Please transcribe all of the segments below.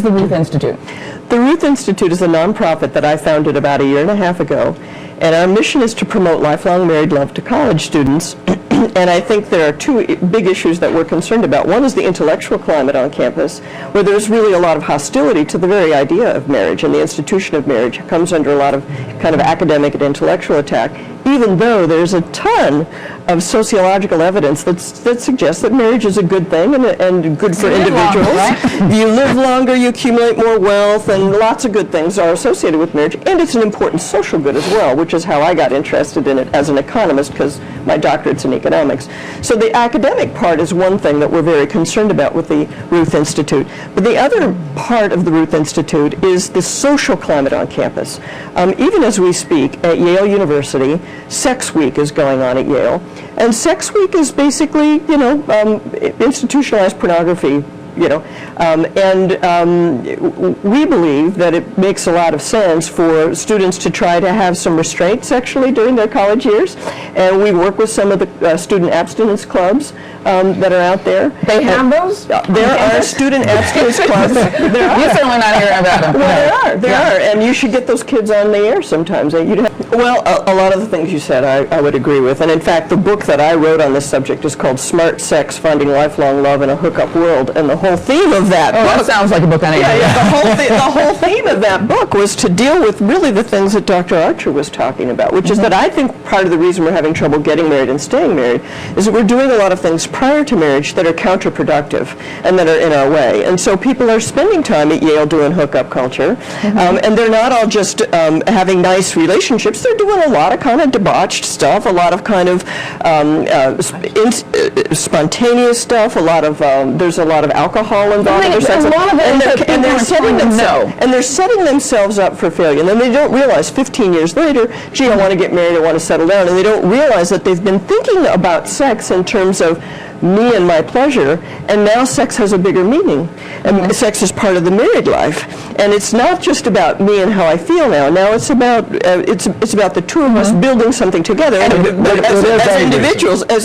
is the Ruth Institute? The Ruth Institute is a nonprofit that I founded about a year and a half ago, and our mission is to promote lifelong married love to college students. And I think there are two big issues that we're concerned about. One is the intellectual climate on campus, where there's really a lot of hostility to the very idea of marriage, and the institution of marriage comes under a lot of kind of academic and intellectual attack, even though there's a ton of sociological evidence that suggests that marriage is a good thing and good for individuals. Longer, right? You live longer, you accumulate more wealth, and lots of good things are associated with marriage, and it's an important social good as well, which is how I got interested in it as an economist, because my doctorate's in economics. So the academic part is one thing that we're very concerned about with the Ruth Institute. But the other part of the Ruth Institute is the social climate on campus. Even as we speak at Yale University, Sex Week is going on at Yale. And Sex Week is basically, institutionalized pornography, we believe that it makes a lot of sense for students to try to have some restraint sexually during their college years, and we work with some of the student abstinence clubs that are out there. They have those? There are student abstinence clubs. There are. You're certainly not hearing about them. Well, there are, and you should get those kids on the air sometimes. Well, a lot of the things you said I would agree with, and in fact the book that I wrote on this subject is called Smart Sex, Finding Lifelong Love in a Hookup World, and the whole theme of that book... that sounds like a book on the whole theme of that book was to deal with really the things that Dr. Archer was talking about, which is that I think part of the reason we're having trouble getting married and staying married is that we're doing a lot of things prior to marriage that are counterproductive and that are in our way. And so people are spending time at Yale doing hookup culture, and they're not all just having nice relationships. They're doing a lot of kind of debauched stuff, a lot of kind of spontaneous stuff, there's a lot of alcohol involved. And they're setting themselves up for failure. And then they don't realize 15 years later, gee, I want to get married, I want to settle down. And they don't realize that they've been thinking about sex in terms of me and my pleasure, and now sex has a bigger meaning. And sex is part of the married life. And it's not just about me and how I feel now. Now it's about it's about the two of us building something together. As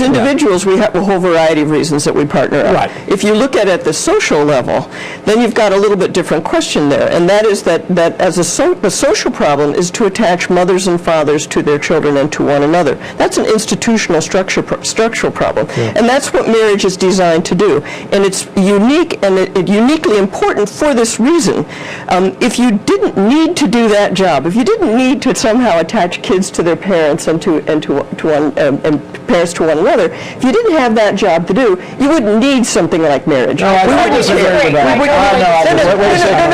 individuals, we have a whole variety of reasons that we partner up. Right. If you look at it at the social level, then you've got a little bit different question there, and that is that as the social problem is to attach mothers and fathers to their children and to one another. That's an institutional structural problem, and that's what marriage is designed to do. And it's unique and uniquely important for this reason. If you didn't need to do that job, if you didn't need to somehow attach kids to their parents and parents to one another, if you didn't have that job to do, you wouldn't need something like marriage. No, I disagree with that.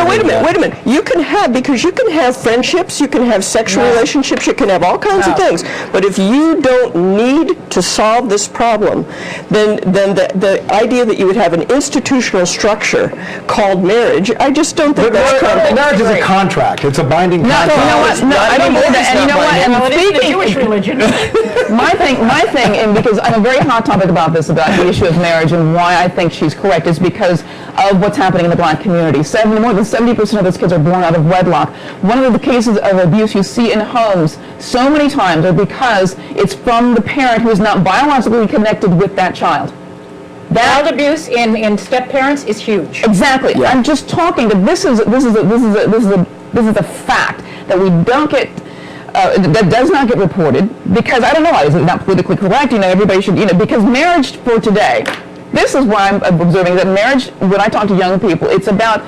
Wait a minute. You can have friendships, you can have sexual relationships, you can have all kinds of things. But if you don't need to solve this problem, then the idea that you would have an institutional structure called marriage, I just don't think that's correct. Marriage is a contract. It's a binding contract. I don't believe that. And you know what? And speaking the Jewish religion. my thing, and because I'm a very hot topic about this, about the issue of marriage and why I think she's correct, is because of what's happening in the black community. More than 70% of those kids are born out of wedlock. One of the cases of abuse you see in homes so many times are because it's from the parent who is not biologically connected with that child. Child abuse in step-parents is huge. Exactly. Yeah. I'm just talking that this is a fact that we don't get. That does not get reported because I don't know. Is it not politically correct? Everybody should. Because marriage for today. This is why I'm observing that marriage. When I talk to young people, it's about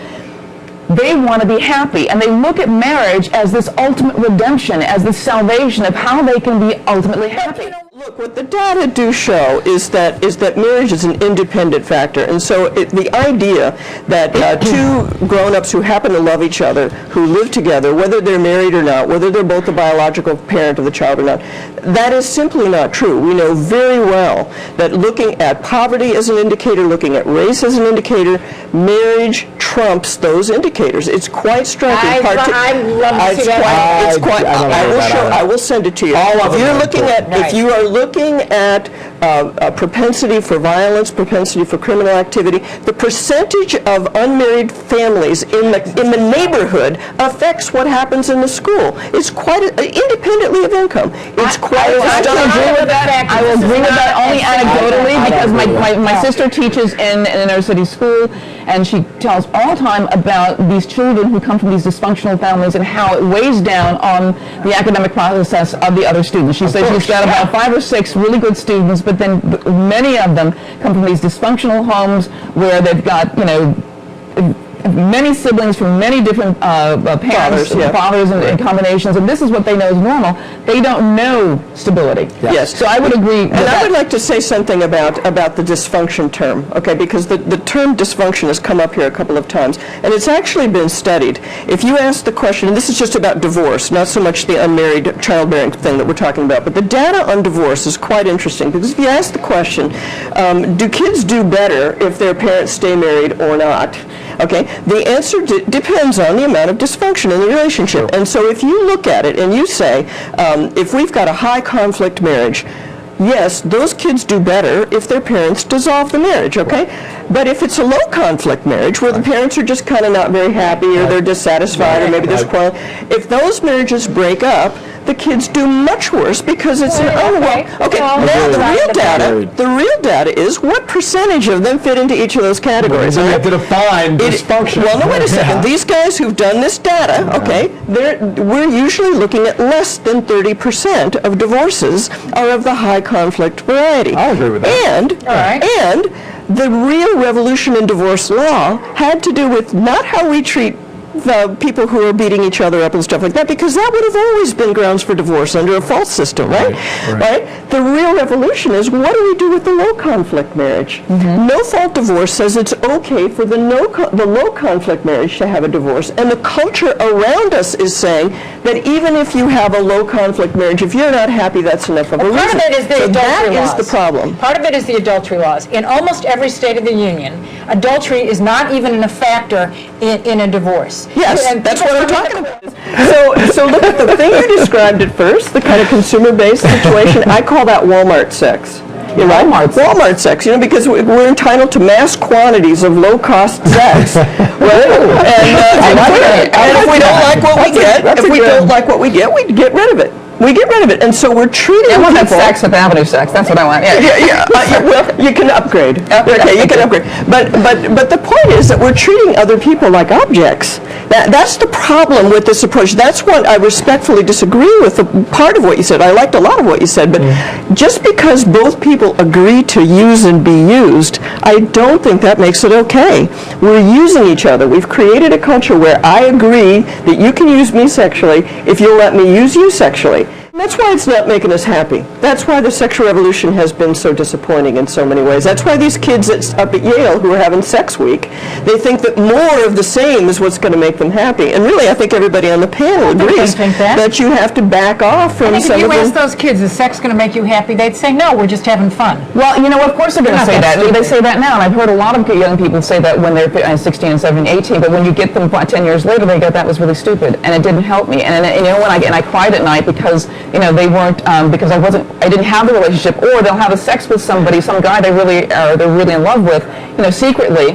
they want to be happy, and they look at marriage as this ultimate redemption, as the salvation of how they can be ultimately happy. Look, what the data do show is that marriage is an independent factor, and so the idea that two grown-ups who happen to love each other, who live together, whether they're married or not, whether they're both the biological parent of the child or not, that is simply not true. We know very well that looking at poverty as an indicator, looking at race as an indicator, marriage trumps those indicators. It's quite striking. I love to see that. I will send it to you. If you are looking at propensity for violence, propensity for criminal activity, the percentage of unmarried families in the neighborhood affects what happens in the school. It's quite independently of income. It's quite. I will agree with that only anecdotally because my sister teaches in an inner city school, and she tells all all the time about these children who come from these dysfunctional families and how it weighs down on the academic process of the other students. She says she's got about 5 or 6 really good students, but then many of them come from these dysfunctional homes where they've got, many siblings from many different parents, fathers and combinations, and this is what they know is normal. They don't know stability. Yes. So I would agree. And I would like to say something about the dysfunction term, okay, because the term dysfunction has come up here a couple of times, and it's actually been studied. If you ask the question, and this is just about divorce, not so much the unmarried childbearing thing that we're talking about, but the data on divorce is quite interesting, because if you ask the question, do kids do better if their parents stay married or not? Okay, the answer depends on the amount of dysfunction in the relationship. And so if you look at it and you say, if we've got a high conflict marriage, yes, those kids do better if their parents dissolve the marriage, okay? But if it's a low conflict marriage where the parents are just kind of not very happy or they're dissatisfied or maybe there's quarreling, if those marriages break up, the kids do much worse because it's an unwell. Okay, now the real data is what percentage of them fit into each of those categories. We have to define dysfunction. Well, no, wait a second. These guys who've done this data, okay, we're usually looking at less than 30% of divorces are of the high conflict variety. I'll agree with that. And the real revolution in divorce law had to do with not how we treat the people who are beating each other up and stuff like that, because that would have always been grounds for divorce under a false system, right? The real revolution is, what do we do with the low conflict marriage? No fault divorce says it's okay for the low conflict marriage to have a divorce, and the culture around us is saying that even if you have a low conflict marriage, if you're not happy, that's enough of a reason. Part of it is the adultery laws. That is the problem. Part of it is the adultery laws. In almost every state of the union, adultery is not even a factor in a divorce. Yes, that's what I'm talking about. So look at the thing you described at first, the kind of consumer-based situation. I call that Walmart sex. Walmart sex, because we're entitled to mass quantities of low-cost sex, right? And if we don't like what we get, we get rid of it. We get rid of it, and so we're treating people. I want that sex with Avenue sex. That's what I want. Well, you can upgrade. Okay, you can upgrade. But the point is that we're treating other people like objects. That's the problem with this approach. That's what I respectfully disagree with. Part of what you said, I liked a lot of what you said, but just because both people agree to use and be used, I don't think that makes it okay. We're using each other. We've created a culture where I agree that you can use me sexually if you'll let me use you sexually. That's why it's not making us happy. That's why the sexual revolution has been so disappointing in so many ways. That's why these kids up at Yale who are having sex week, they think that more of the same is what's going to make them happy. And really, I think everybody on the panel agrees that you have to back off from some of them. If you ask those kids, is sex going to make you happy, they'd say, no, we're just having fun. Well, of course they're going to say that. They say that now, and I've heard a lot of young people say that when they're 16 and 17, 18, but when you get them 10 years later, they go, that was really stupid, and it didn't help me. And when I cried at night because, they weren't, because I didn't have the relationship, or they'll have a sex with somebody, some guy they're really in love with, secretly,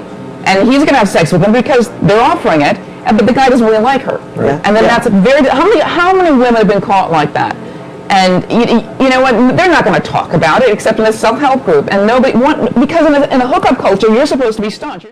and he's going to have sex with them because they're offering it, but the guy doesn't really like her. And then that's how many women have been caught like that? And you know what? They're not going to talk about it except in a self-help group, and because in a hookup culture, you're supposed to be staunch.